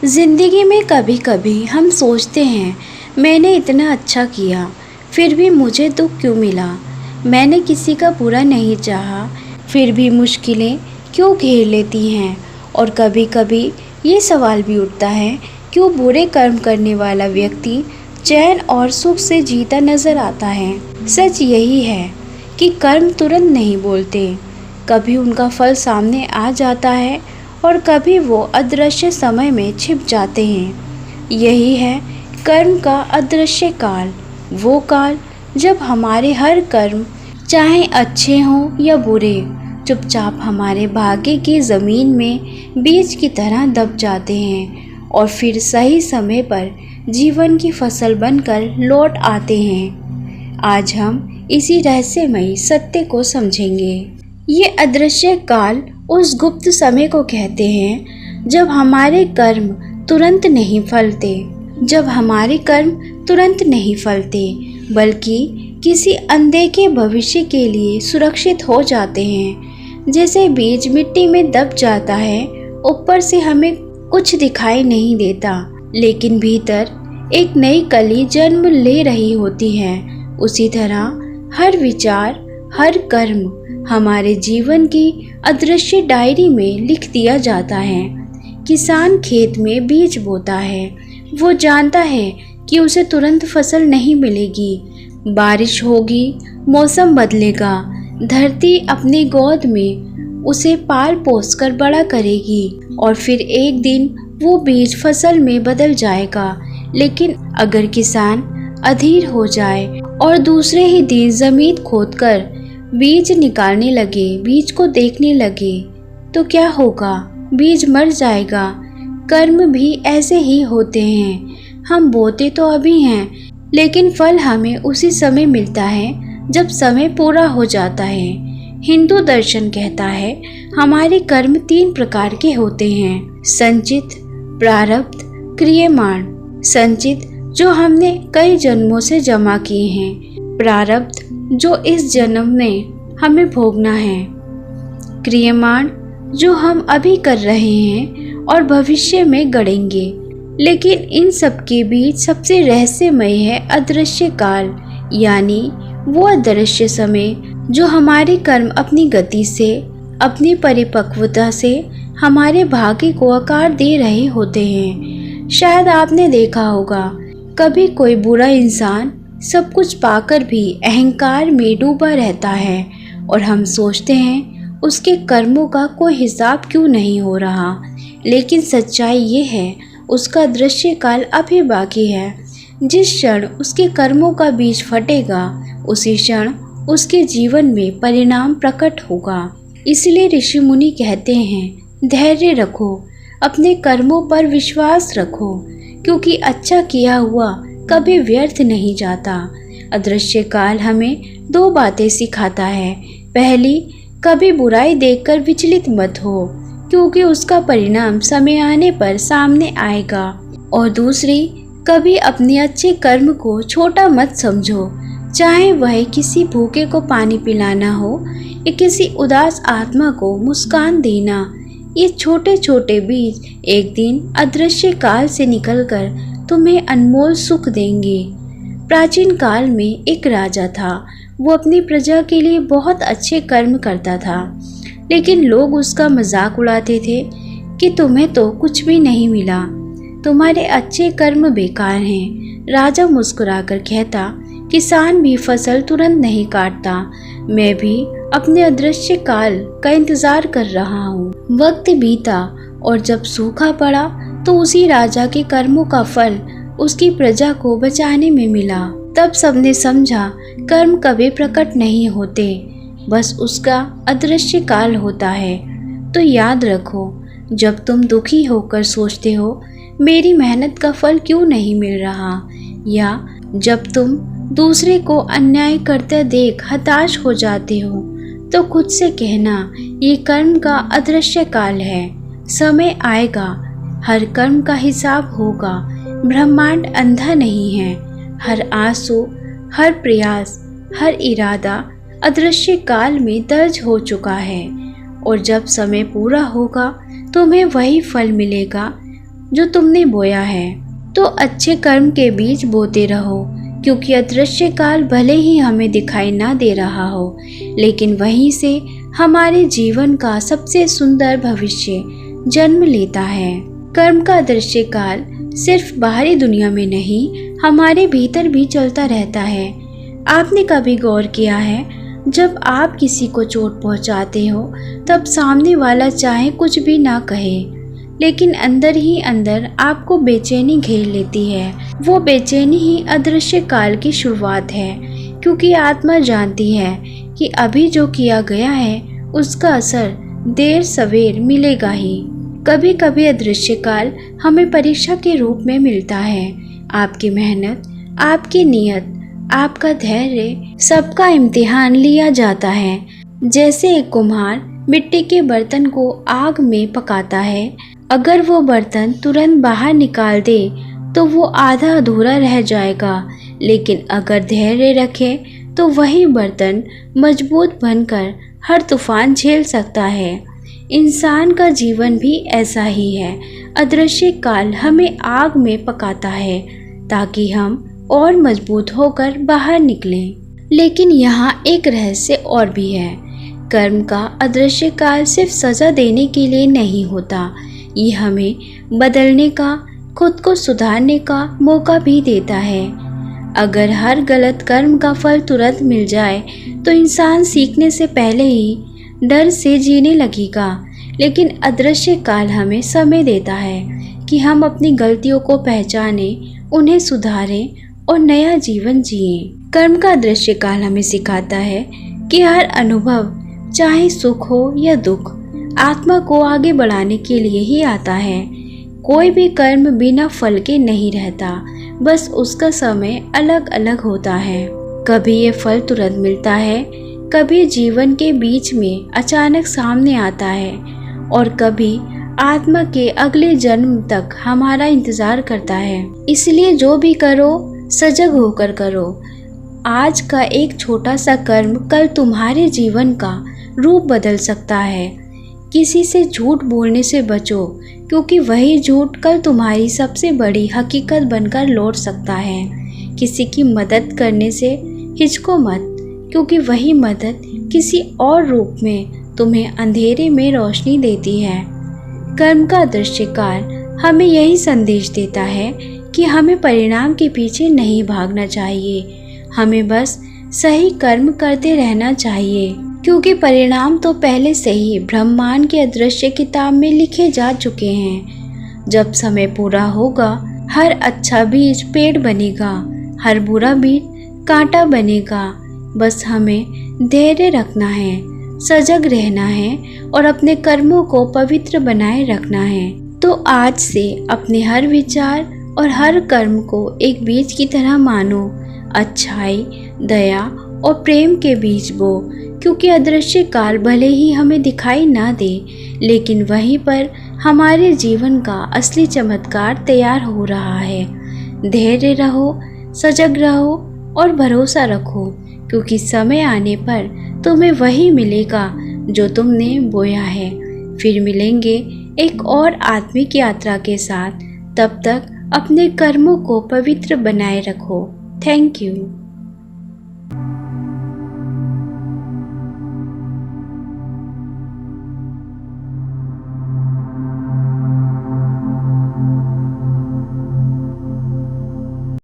ज़िंदगी में कभी कभी हम सोचते हैं, मैंने इतना अच्छा किया फिर भी मुझे दुख क्यों मिला। मैंने किसी का बुरा नहीं चाहा फिर भी मुश्किलें क्यों घेर लेती हैं। और कभी कभी ये सवाल भी उठता है, क्यों बुरे कर्म करने वाला व्यक्ति चैन और सुख से जीता नजर आता है। सच यही है कि कर्म तुरंत नहीं बोलते, कभी उनका फल सामने आ जाता है और कभी वो अदृश्य समय में छिप जाते हैं। यही है कर्म का अदृश्य काल, वो काल जब हमारे हर कर्म, चाहे अच्छे हों या बुरे, चुपचाप हमारे भाग्य की ज़मीन में बीज की तरह दब जाते हैं और फिर सही समय पर जीवन की फसल बनकर लौट आते हैं। आज हम इसी रहस्यमयी सत्य को समझेंगे। ये अदृश्य काल उस गुप्त समय को कहते हैं जब हमारे कर्म तुरंत नहीं फलते, बल्कि किसी अनदेखे भविष्य के लिए सुरक्षित हो जाते हैं। जैसे बीज मिट्टी में दब जाता है, ऊपर से हमें कुछ दिखाई नहीं देता, लेकिन भीतर एक नई कली जन्म ले रही होती है। उसी तरह हर विचार, हर कर्म हमारे जीवन की अदृश्य डायरी में लिख दिया जाता है। किसान खेत में बीज बोता है, वो जानता है कि उसे तुरंत फसल नहीं मिलेगी। बारिश होगी, मौसम बदलेगा, धरती अपनी गोद में उसे पाल पोस कर बड़ा करेगी और फिर एक दिन वो बीज फसल में बदल जाएगा। लेकिन अगर किसान अधीर हो जाए और दूसरे ही दिन जमीन खोदकर बीज निकालने लगे, बीज को देखने लगे, तो क्या होगा? बीज मर जाएगा। कर्म भी ऐसे ही होते हैं। हम बोते तो अभी हैं, लेकिन फल हमें उसी समय मिलता है जब समय पूरा हो जाता है। हिंदू दर्शन कहता है हमारे कर्म 3 प्रकार के होते हैं: संचित, प्रारब्ध, क्रियमाण। संचित जो हमने कई जन्मों से जमा किए हैं, प्रारब्ध जो इस जन्म में हमें भोगना है, क्रियमाण जो हम अभी कर रहे हैं और भविष्य में गढ़ेंगे। लेकिन इन सब के बीच सबसे रहस्यमय है अदृश्य काल, यानी वो अदृश्य समय जो हमारे कर्म अपनी गति से, अपनी परिपक्वता से हमारे भाग्य को आकार दे रहे होते हैं। शायद आपने देखा होगा, कभी कोई बुरा इंसान सब कुछ पाकर भी अहंकार में डूबा रहता है और हम सोचते हैं उसके कर्मों का कोई हिसाब क्यों नहीं हो रहा। लेकिन सच्चाई ये है, उसका दृश्य काल अभी बाकी है। जिस क्षण उसके कर्मों का बीज फटेगा, उसी क्षण उसके जीवन में परिणाम प्रकट होगा। इसलिए ऋषि मुनि कहते हैं, धैर्य रखो, अपने कर्मों पर विश्वास रखो, क्योंकि अच्छा किया हुआ कभी व्यर्थ नहीं जाता। अदृश्य काल हमें 2 बातें सिखाता है। पहली, कभी बुराई देखकर विचलित मत हो, क्योंकि उसका परिणाम समय आने पर सामने आएगा। और दूसरी, कभी अपने अच्छे कर्म को छोटा मत समझो, चाहे वह किसी भूखे को पानी पिलाना हो या किसी उदास आत्मा को मुस्कान देना। ये छोटे छोटे बीज एक दिन अदृश्य काल से निकलकर तुम्हें अनमोल सुख देंगे। प्राचीन काल में एक राजा था। वो अपनी प्रजा के लिए बहुत अच्छे कर्म करता था, लेकिन लोग उसका मजाक उड़ाते थे कि तुम्हें तो कुछ भी नहीं मिला, तुम्हारे अच्छे कर्म बेकार हैं। राजा मुस्कुराकर कहता, किसान भी फसल तुरंत नहीं काटता, मैं भी अपने अदृश्य काल का इंतजार कर रहा हूँ। वक्त बीता और जब सूखा पड़ा तो उसी राजा के कर्मों का फल उसकी प्रजा को बचाने में मिला। तब सबने समझा, कर्म कभी प्रकट नहीं होते, बस उसका अदृश्य काल होता है। तो याद रखो, जब तुम दुखी होकर सोचते हो मेरी मेहनत का फल क्यों नहीं मिल रहा, या जब तुम दूसरे को अन्याय करते देख हताश हो जाते हो, तो खुद से कहना, ये कर्म का अदृश्य काल है, समय आएगा, हर कर्म का हिसाब होगा। ब्रह्मांड अंधा नहीं है, हर आंसू, हर प्रयास, हर इरादा अदृश्य काल में दर्ज हो चुका है, और जब समय पूरा होगा तुम्हें वही फल मिलेगा जो तुमने बोया है। तो अच्छे कर्म के बीज बोते रहो, क्योंकि अदृश्य काल भले ही हमें दिखाई ना दे रहा हो, लेकिन वहीं से हमारे जीवन का सबसे सुंदर भविष्य जन्म लेता है। कर्म का अदृश्य काल सिर्फ बाहरी दुनिया में नहीं, हमारे भीतर भी चलता रहता है। आपने कभी गौर किया है, जब आप किसी को चोट पहुंचाते हो तब सामने वाला चाहे कुछ भी ना कहे, लेकिन अंदर ही अंदर आपको बेचैनी घेर लेती है। वो बेचैनी ही अदृश्य काल की शुरुआत है, क्योंकि आत्मा जानती है कि अभी जो किया गया है उसका असर देर सवेर मिलेगा ही। कभी कभी अदृश्य काल हमें परीक्षा के रूप में मिलता है। आपकी मेहनत, आपकी नियत, आपका धैर्य, सबका इम्तिहान लिया जाता है। जैसे एक कुम्हार मिट्टी के बर्तन को आग में पकाता है, अगर वो बर्तन तुरंत बाहर निकाल दे तो वो आधा अधूरा रह जाएगा, लेकिन अगर धैर्य रखे तो वही बर्तन मजबूत बनकर हर तूफान झेल सकता है। इंसान का जीवन भी ऐसा ही है। अदृश्य काल हमें आग में पकाता है ताकि हम और मजबूत होकर बाहर निकलें। लेकिन यहाँ एक रहस्य और भी है। कर्म का अदृश्य काल सिर्फ सजा देने के लिए नहीं होता, ये हमें बदलने का, खुद को सुधारने का मौका भी देता है। अगर हर गलत कर्म का फल तुरंत मिल जाए तो इंसान सीखने से पहले ही डर से जीने लगेगा, लेकिन अदृश्य काल हमें समय देता है कि हम अपनी गलतियों को पहचानें, उन्हें सुधारें और नया जीवन जिएं। कर्म का अदृश्य काल हमें सिखाता है कि हर अनुभव, चाहे सुख हो या दुख, आत्मा को आगे बढ़ाने के लिए ही आता है। कोई भी कर्म बिना फल के नहीं रहता, बस उसका समय अलग अलग होता है। कभी ये फल तुरंत मिलता है, कभी जीवन के बीच में अचानक सामने आता है, और कभी आत्मा के अगले जन्म तक हमारा इंतजार करता है। इसलिए जो भी करो सजग होकर करो। आज का एक छोटा सा कर्म कल तुम्हारे जीवन का रूप बदल सकता है। किसी से झूठ बोलने से बचो, क्योंकि वही झूठ कल तुम्हारी सबसे बड़ी हकीकत बनकर लौट सकता है। किसी की मदद करने से हिचको मत, क्योंकि वही मदद किसी और रूप में तुम्हें अंधेरे में रोशनी देती है। कर्म का अदृश्य काल हमें यही संदेश देता है कि हमें परिणाम के पीछे नहीं भागना चाहिए, हमें बस सही कर्म करते रहना चाहिए, क्योंकि परिणाम तो पहले से ही ब्रह्मांड के अदृश्य किताब में लिखे जा चुके हैं। जब समय पूरा होगा, हर अच्छा बीज पेड़ बनेगा, हर बुरा बीज कांटा बनेगा। बस हमें धैर्य रखना है, सजग रहना है और अपने कर्मों को पवित्र बनाए रखना है। तो आज से अपने हर विचार और हर कर्म को एक बीज की तरह मानो। अच्छाई, दया और प्रेम के बीज बो, क्योंकि अदृश्य काल भले ही हमें दिखाई ना दे, लेकिन वहीं पर हमारे जीवन का असली चमत्कार तैयार हो रहा है। धैर्य रहो, सजग रहो और भरोसा रखो, क्योंकि समय आने पर तुम्हें वही मिलेगा जो तुमने बोया है। फिर मिलेंगे एक और आत्मिक यात्रा के साथ। तब तक अपने कर्मों को पवित्र बनाए रखो। Thank you.